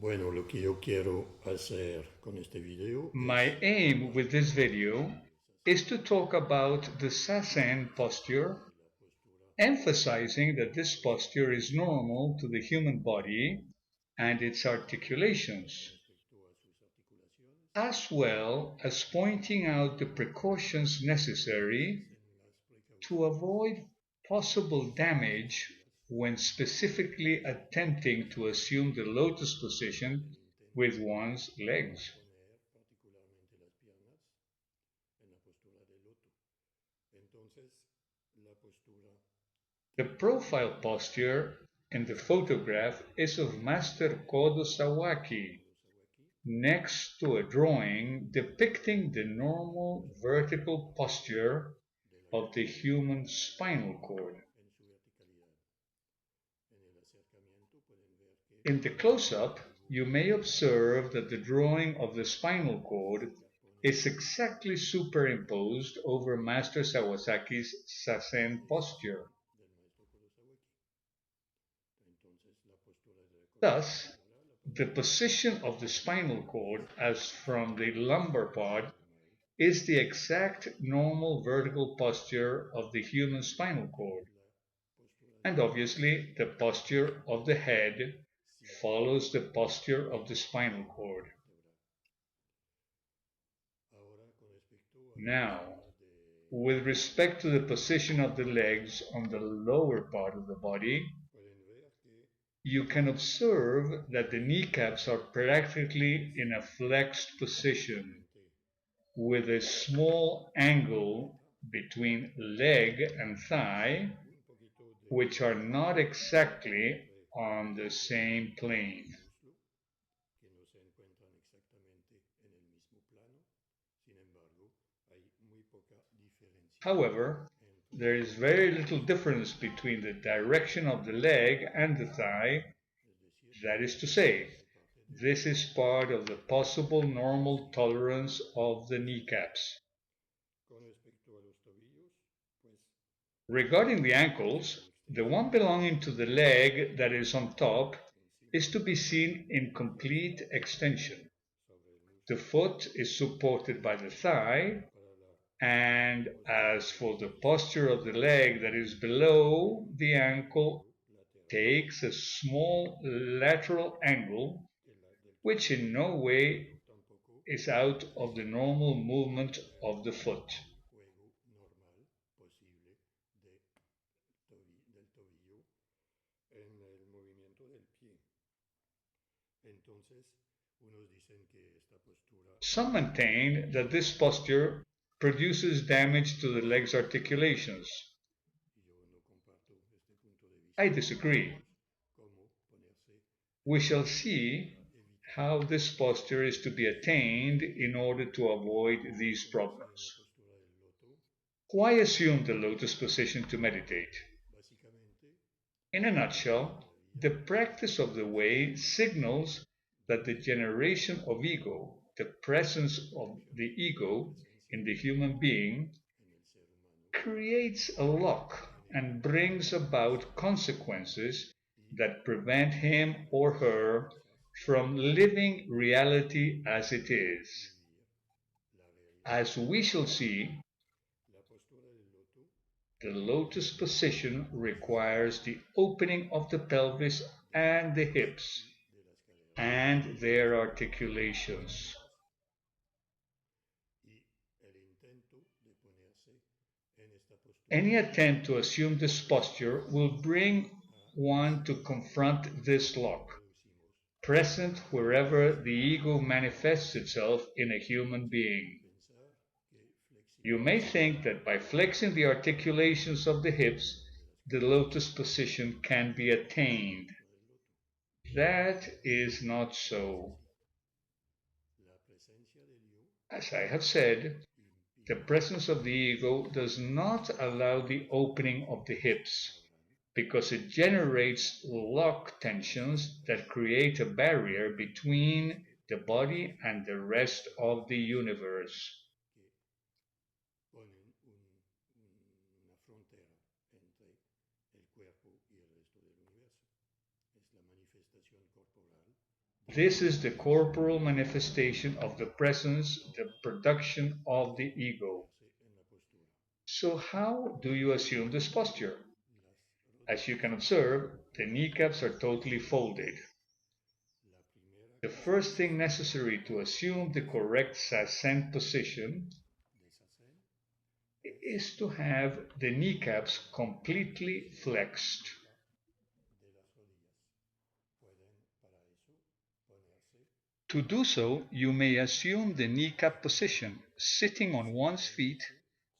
Bueno, lo que yo quiero hacer con este video My aim with this video is to talk about the zazen posture, emphasizing that this posture is normal to the human body and its articulations, as well as pointing out the precautions necessary to avoid possible damage when specifically attempting to assume the lotus position with one's legs. The profile posture in the photograph is of Master Kodo Sawaki, next to a drawing depicting the normal vertical posture of the human spinal cord. In the close-up, you may observe that the drawing of the spinal cord is exactly superimposed over Master Sawasaki's zazen posture. Thus, the position of the spinal cord, as from the lumbar part, is the exact normal vertical posture of the human spinal cord. And obviously, the posture of the head follows the posture of the spinal cord. Now, with respect to the position of the legs on the lower part of the body, you can observe that the kneecaps are practically in a flexed position, with a small angle between leg and thigh, which are not exactly on the same plane. However, there is very little difference between the direction of the leg and the thigh. That is to say, this is part of the possible normal tolerance of the kneecaps. Regarding the ankles, the one belonging to the leg that is on top is to be seen in complete extension. The foot is supported by the thigh, and as for the posture of the leg that is below the ankle, takes a small lateral angle, which in no way is out of the normal movement of the foot. Some maintain that this posture produces damage to the leg's articulations. I disagree. We shall see how this posture is to be attained in order to avoid these problems. Why assume the lotus position to meditate? In a nutshell, the practice of the way signals that the generation of ego, the presence of the ego in the human being, creates a lock and brings about consequences that prevent him or her from living reality as it is. As we shall see, the lotus position requires the opening of the pelvis and the hips and their articulations. Any attempt to assume this posture will bring one to confront this lock, present wherever the ego manifests itself in a human being. You may think that by flexing the articulations of the hips, the lotus position can be attained. That is not so. As I have said, the presence of the ego does not allow the opening of the hips, because it generates lock tensions that create a barrier between the body and the rest of the universe. This is the corporal manifestation of the presence, the production of the ego. So how do you assume this posture? As you can observe, the kneecaps are totally folded. The first thing necessary to assume the correct zazen position is to have the kneecaps completely flexed. To do so, you may assume the kneecap position, sitting on one's feet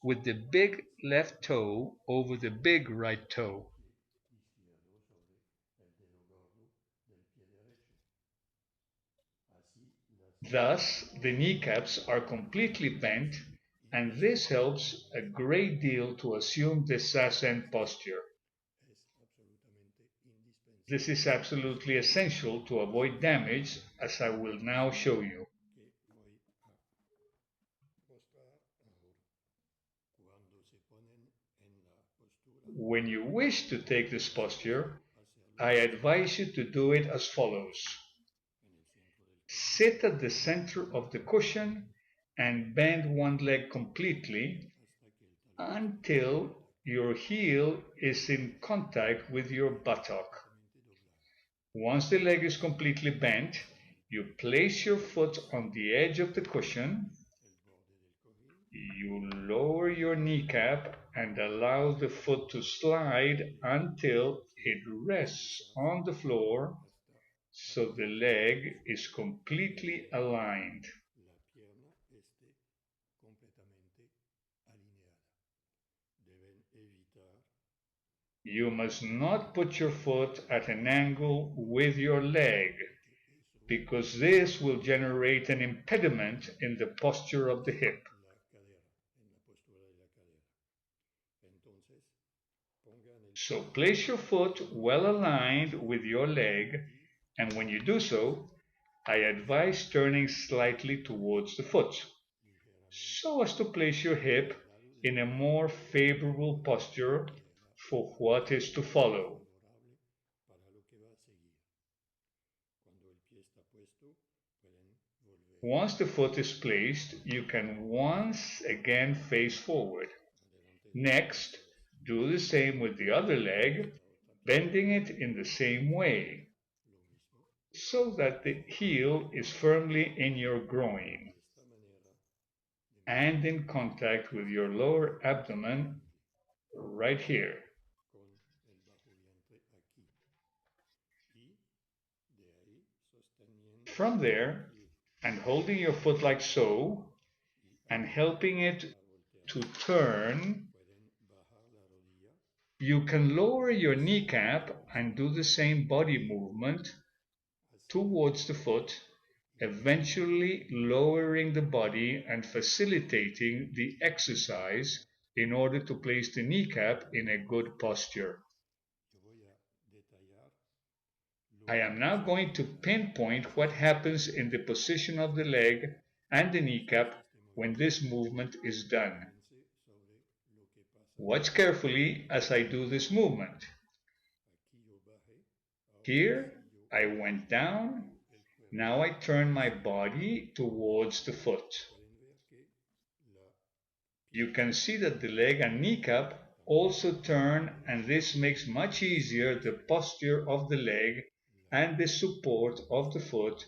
with the big left toe over the big right toe. Thus, the kneecaps are completely bent, and this helps a great deal to assume the zazen posture. This is absolutely essential to avoid damage, as I will now show you. When you wish to take this posture, I advise you to do it as follows. Sit at the center of the cushion and bend one leg completely until your heel is in contact with your buttock. Once the leg is completely bent, you place your foot on the edge of the cushion, you lower your kneecap and allow the foot to slide until it rests on the floor so the leg is completely aligned. You must not put your foot at an angle with your leg, because this will generate an impediment in the posture of the hip. So place your foot well aligned with your leg, and when you do so, I advise turning slightly towards the foot, so as to place your hip in a more favorable posture for what is to follow. Once the foot is placed, you can once again face forward. Next, do the same with the other leg, bending it in the same way, so that the heel is firmly in your groin and in contact with your lower abdomen right here. From there, and holding your foot like so, and helping it to turn, you can lower your kneecap and do the same body movement towards the foot, eventually lowering the body and facilitating the exercise in order to place the kneecap in a good posture. I am now going to pinpoint what happens in the position of the leg and the kneecap when this movement is done. Watch carefully as I do this movement. Here, I went down. Now I turn my body towards the foot. You can see that the leg and kneecap also turn, and this makes much easier the posture of the leg and the support of the foot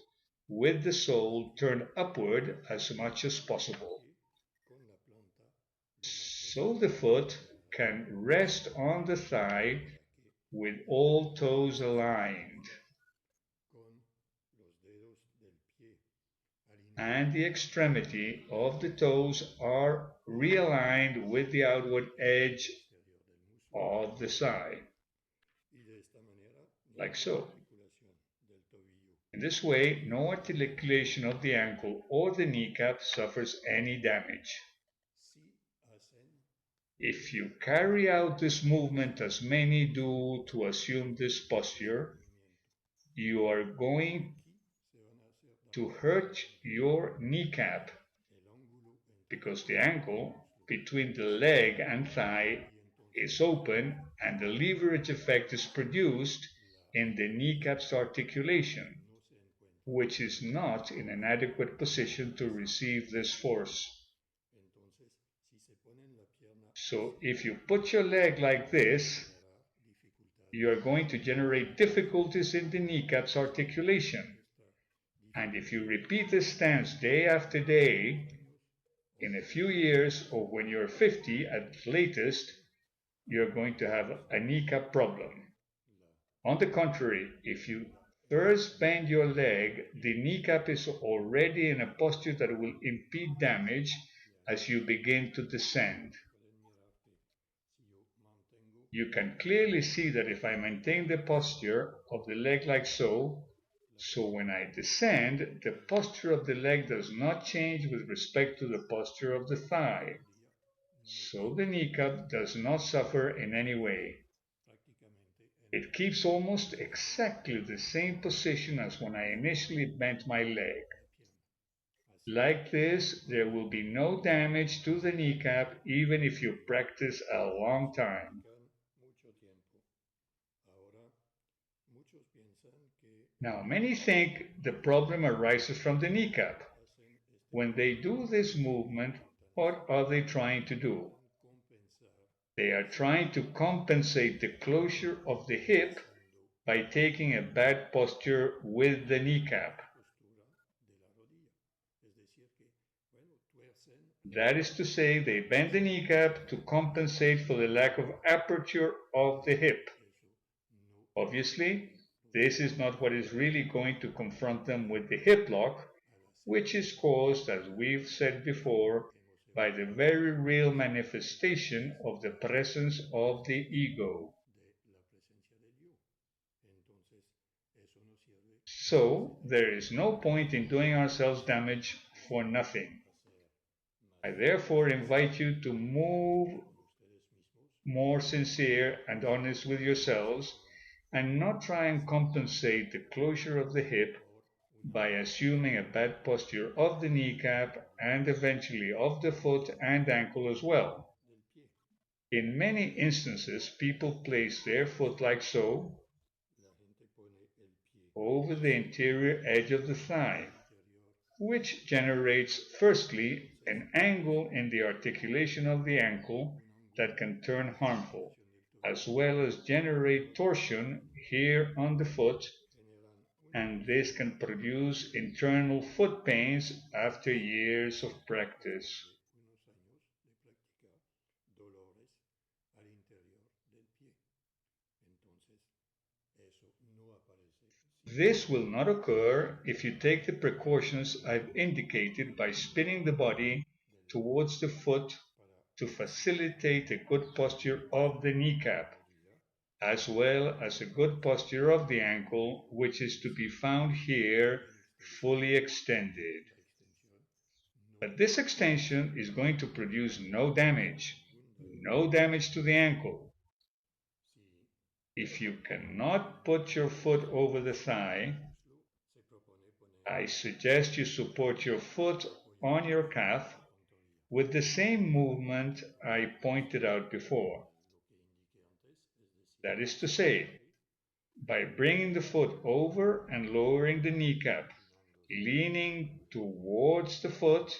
with the sole turned upward as much as possible. So the foot can rest on the thigh with all toes aligned, and the extremity of the toes are realigned with the outward edge of the thigh, like so. In this way, no articulation of the ankle or the kneecap suffers any damage. If you carry out this movement as many do to assume this posture, you are going to hurt your kneecap, because the angle between the leg and thigh is open and the leverage effect is produced in the kneecap's articulation. which is not in an adequate position to receive this force. So if you put your leg like this, you are going to generate difficulties in the kneecap's articulation. And if you repeat this stance day after day, in a few years or when you're 50 at latest, you're going to have a kneecap problem. On the contrary, if you first bend your leg, the kneecap is already in a posture that will impede damage as you begin to descend. You can clearly see that if I maintain the posture of the leg like so, when I descend, the posture of the leg does not change with respect to the posture of the thigh. So the kneecap does not suffer in any way. It keeps almost exactly the same position as when I initially bent my leg. Like this, there will be no damage to the kneecap even if you practice a long time. Now, many think the problem arises from the kneecap. When they do this movement, what are they trying to do? They are trying to compensate the closure of the hip by taking a bad posture with the kneecap. That is to say, they bend the kneecap to compensate for the lack of aperture of the hip. Obviously, this is not what is really going to confront them with the hip lock, which is caused, as we've said before, by the very real manifestation of the presence of the ego. So, there is no point in doing ourselves damage for nothing. I therefore invite you to move more sincere and honest with yourselves and not try and compensate the closure of the hip by assuming a bad posture of the kneecap and eventually of the foot and ankle as well. In many instances, people place their foot like so over the interior edge of the thigh, which generates firstly an angle in the articulation of the ankle that can turn harmful, as well as generate torsion here on the foot, and this can produce internal foot pains after years of practice. This will not occur if you take the precautions I've indicated by spinning the body towards the foot to facilitate a good posture of the kneecap, as well as a good posture of the ankle, which is to be found here fully extended. But this extension is going to produce no damage to the ankle. If you cannot put your foot over the thigh, I suggest you support your foot on your calf with the same movement I pointed out before. That is to say, by bringing the foot over and lowering the kneecap, leaning towards the foot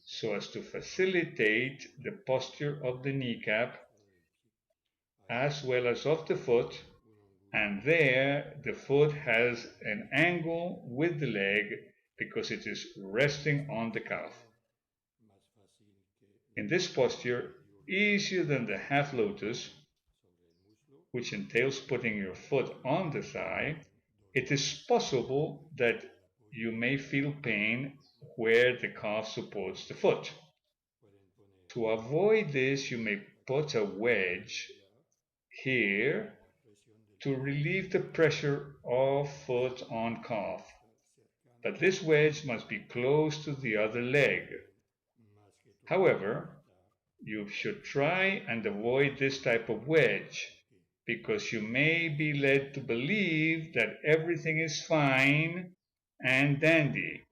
so as to facilitate the posture of the kneecap as well as of the foot, and there the foot has an angle with the leg because it is resting on the calf. In this posture, easier than the half lotus, which entails putting your foot on the thigh, it is possible that you may feel pain where the calf supports the foot. To avoid this, you may put a wedge here to relieve the pressure of foot on calf. But this wedge must be close to the other leg. However, you should try and avoid this type of wedge because you may be led to believe that everything is fine and dandy.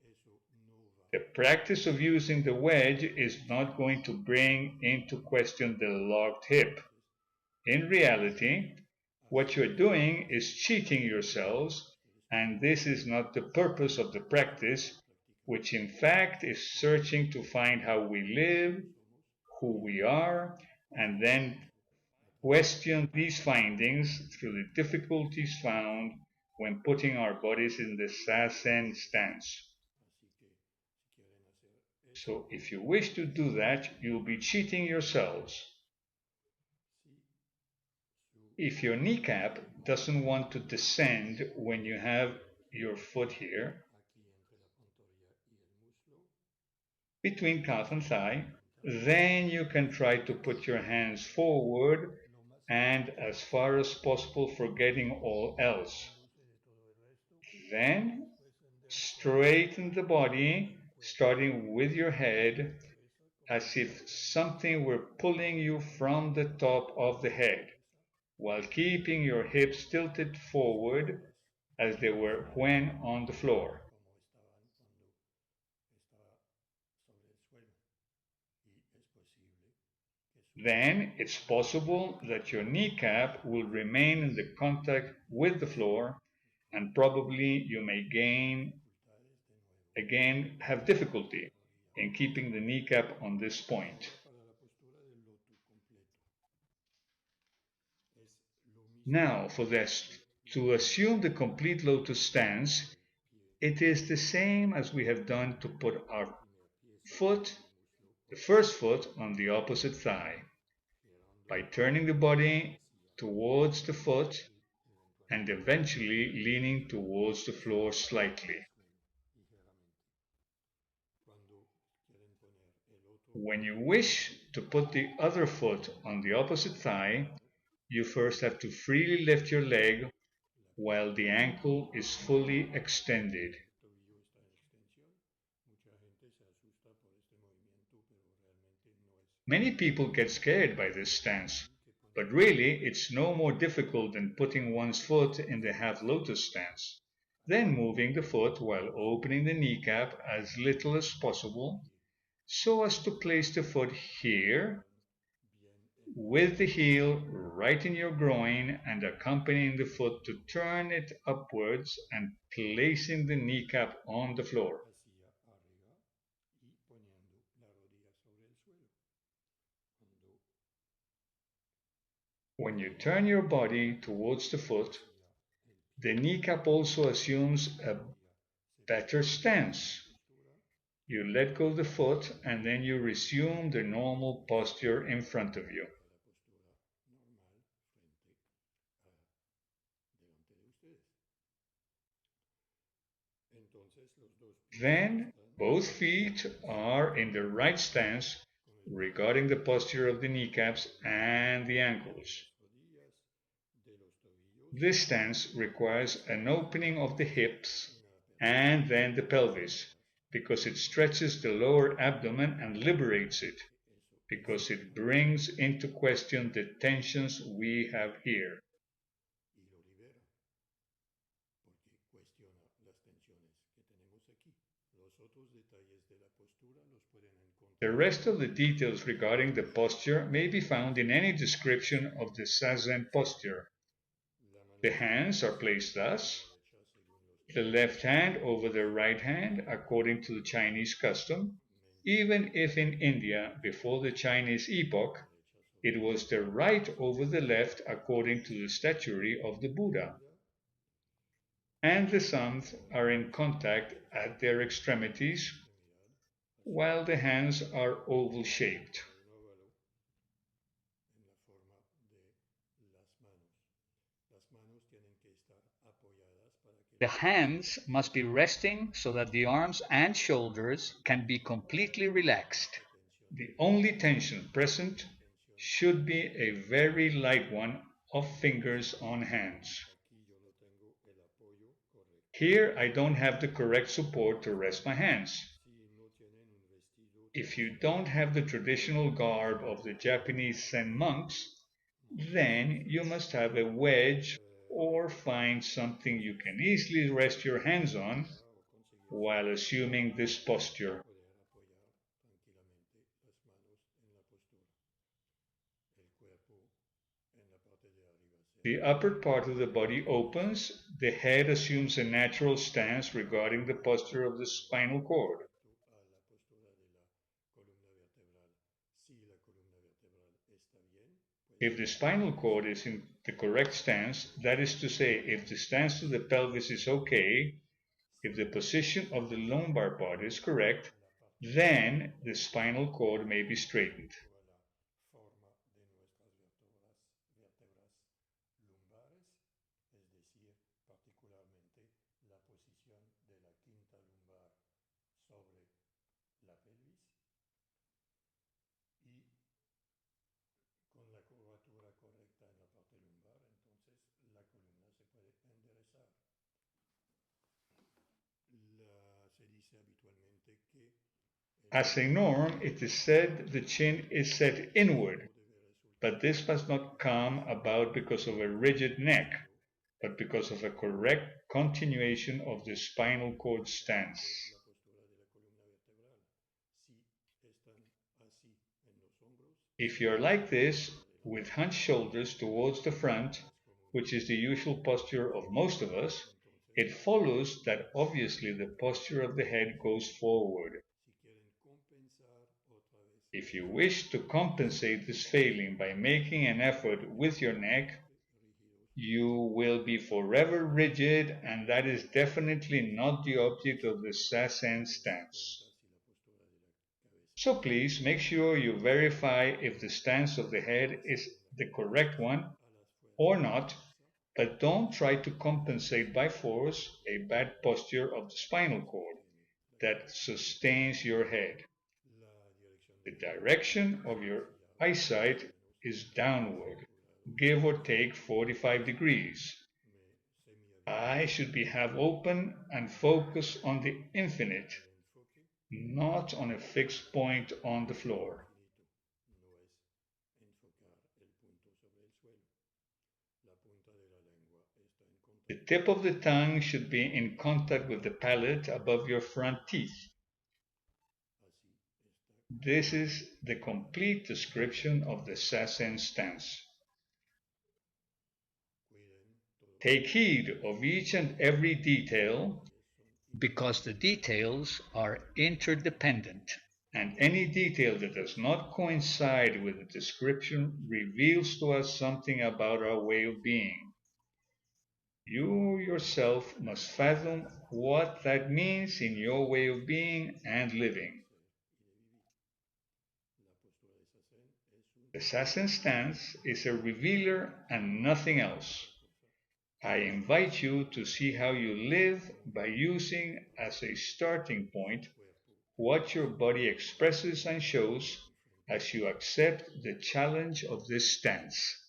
The practice of using the wedge is not going to bring into question the locked hip. In reality, what you're doing is cheating yourselves and this is not the purpose of the practice, which in fact is searching to find how we live, who we are, and then question these findings through the difficulties found when putting our bodies in the zazen stance. So if you wish to do that, you'll be cheating yourselves. If your kneecap doesn't want to descend when you have your foot here, between calf and thigh, then you can try to put your hands forward and as far as possible forgetting all else. Then straighten the body, starting with your head, as if something were pulling you from the top of the head, while keeping your hips tilted forward as they were when on the floor. Then it's possible that your kneecap will remain in the contact with the floor, and probably you may again have difficulty in keeping the kneecap on this point. Now, for this, to assume the complete lotus stance, it is the same as we have done to put our foot, the first foot, on the opposite thigh, by turning the body towards the foot and eventually leaning towards the floor slightly. When you wish to put the other foot on the opposite thigh, you first have to freely lift your leg while the ankle is fully extended. Many people get scared by this stance, but really it's no more difficult than putting one's foot in the half lotus stance, then moving the foot while opening the kneecap as little as possible, so as to place the foot here, with the heel right in your groin, and accompanying the foot to turn it upwards and placing the kneecap on the floor. When you turn your body towards the foot, the kneecap also assumes a better stance. You let go of the foot and then you resume the normal posture in front of you. Then both feet are in the right stance regarding the posture of the kneecaps and the ankles. This stance requires an opening of the hips and then the pelvis, because it stretches the lower abdomen and liberates it, because it brings into question the tensions we have here. The rest of the details regarding the posture may be found in any description of the zazen posture. The hands are placed thus: the left hand over the right hand according to the Chinese custom, even if in India before the Chinese epoch it was the right over the left according to the statuary of the Buddha. And the thumbs are in contact at their extremities, while the hands are oval-shaped. The hands must be resting so that the arms and shoulders can be completely relaxed. The only tension present should be a very light one of fingers on hands. Here I don't have the correct support to rest my hands. If you don't have the traditional garb of the Japanese Zen monks, then you must have a wedge or find something you can easily rest your hands on while assuming this posture. The upper part of the body opens, the head assumes a natural stance regarding the posture of the spinal cord. If the spinal cord is in the correct stance, that is to say, if the stance of the pelvis is okay, if the position of the lumbar part is correct, then the spinal cord may be straightened. As a norm, it is said the chin is set inward, but this must not come about because of a rigid neck, but because of a correct continuation of the spinal cord stance. If you are like this, with hunched shoulders towards the front, which is the usual posture of most of us, it follows that obviously the posture of the head goes forward. If you wish to compensate this failing by making an effort with your neck, you will be forever rigid, and that is definitely not the object of the zazen stance. So please make sure you verify if the stance of the head is the correct one or not, but don't try to compensate by force a bad posture of the spinal cord that sustains your head. The direction of your eyesight is downward, give or take 45 degrees. Eyes should be half open and focus on the infinite, not on a fixed point on the floor. The tip of the tongue should be in contact with the palate above your front teeth. This is the complete description of the zazen stance. Take heed of each and every detail, because the details are interdependent, and any detail that does not coincide with the description reveals to us something about our way of being. You yourself must fathom what that means in your way of being and living. The zazen stance is a revealer and nothing else. I invite you to see how you live by using as a starting point what your body expresses and shows as you accept the challenge of this stance.